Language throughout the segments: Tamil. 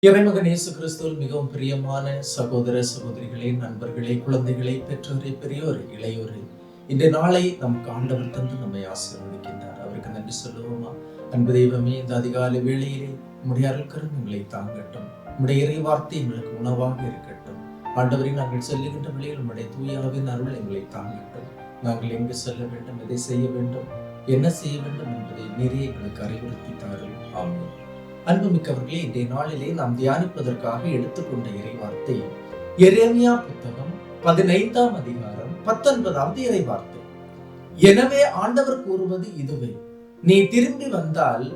இறைமகன் இயேசு கிறிஸ்துவில் மிகவும் பிரியமான சகோதர சகோதரிகளே, நண்பர்களே, குழந்தைகளே, பெற்றோரே, பெரியோரே, இளையோரே, இந்த நாளை நமக்கு ஆண்டவர் தந்து நம்மை ஆசீர்வதிக்கின்றார். அவருக்கு நன்றி சொல்லுவோமா? அன்பு தெய்வமே, இந்த அதிகாலை வேளையிலே உம்முடைய அருள்கரம் எங்களை தாங்கட்டும். உம்முடைய இறை வார்த்தை எங்களுக்கு உணவாக இருக்கட்டும். ஆண்டவரை நாங்கள் செல்லுகின்ற வழியில் உம்முடைய தூயாவின் அருள் எங்களை தாங்கட்டும். நாங்கள் எங்கு செல்ல வேண்டும், எதை செய்ய வேண்டும், என்ன செய்ய வேண்டும் என்பதை நிறைய எங்களுக்கு அறிவுறுத்தி தாருங்கள். ஆமென். அன்புமிக்கவர்களே, இன்றைய நாளிலே நாம் தியானிப்பதற்காக எடுத்துக்கொண்ட இறைவார்த்தை எரேமியா புத்தகம் 15ஆம் அதிகாரம் 19வது இறைவார்த்தை. எனவே ஆண்டவர் கூறுவது இதுவே: நீ திரும்பி வந்தால்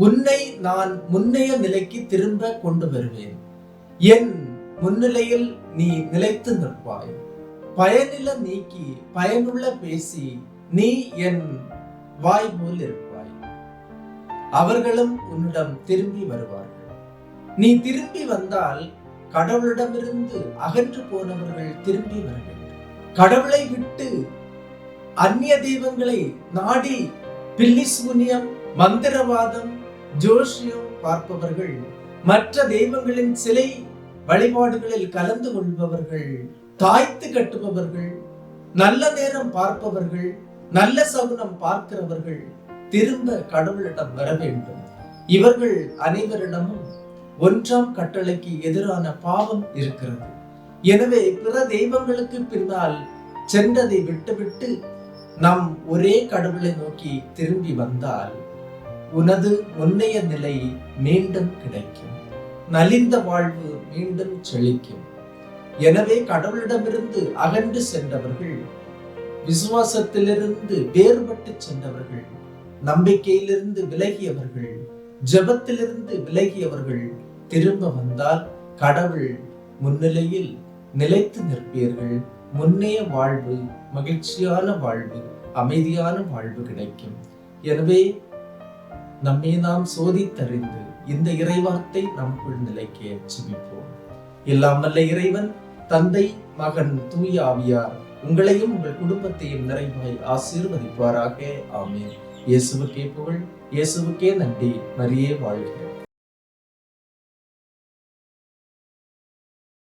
உன்னை நான் முன்னைய நிலைக்கு திரும்ப கொண்டு வருவேன். என் முன்னிலையில் நீ நிலைத்து நிற்பாய். பயனில நீக்கி பயனுள்ள பேசி நீ என் வாய் போல் இருப்பாய். அவர்களும் உன்னிடம் திரும்பி வருவார்கள். நீ திரும்பி வந்தால் கடவுளிடமிருந்து அகன்று போனவர்கள் திரும்பி வர வேண்டும். கடவுளை விட்டு அந்நிய தெய்வங்களை நாடி பில்லிசூனியம், மந்திரவாதம், ஜோஷியம் பார்ப்பவர்கள், மற்ற தெய்வங்களின் சிலை வழிபாடுகளில் கலந்து கொள்பவர்கள், தாய்த்து கட்டுபவர்கள், நல்ல நேரம் பார்ப்பவர்கள், நல்ல சகுனம் பார்க்கிறவர்கள் திரும்ப கடவுளிடம் வர வேண்டும். இவர்கள் அனைவரிடமும் 1ஆம் கட்டளைக்கு எதிரான பாவம் இருக்கிறது. எனவே பிற தெய்வங்களுக்கு பின்னால் சென்றதை விட்டுவிட்டு நம் ஒரே கடவுளை நோக்கி திரும்பி வந்தால் உனது முன்னைய நிலை மீண்டும் கிடைக்கும். நலிந்த வாழ்வு மீண்டும் செழிக்கும். எனவே கடவுளிடமிருந்து அகன்று சென்றவர்கள், விசுவாசத்திலிருந்து வேறுபட்டு சென்றவர்கள், நம்பிக்கையிலிருந்து விலகியவர்கள், ஜெபத்திலிருந்து விலகியவர்கள் திரும்ப வந்தால் கடவுள் முன்னிலையில் நிலைத்து நிற்பீர்கள். முன்னைய வாழ்வு, மகிழ்ச்சியான வாழ்வு, அமைதியான வாழ்வு கிடைக்கும். எனவே நம்மை நாம் சோதித்தறிந்து இந்த இறைவார்த்தை நமக்குள் நிலைக்க ஜெபிப்போம். எல்லாம் வல்ல இறைவன், தந்தை, மகன், தூய ஆவியார் உங்களையும் உங்கள் குடும்பத்தையும் நிறைவாய் ஆசீர்வதிப்பாராக. ஆமென். இயேசுவுக்கே புகழ், இயேசுவுக்கே நன்றி. மரியே வாழ்க.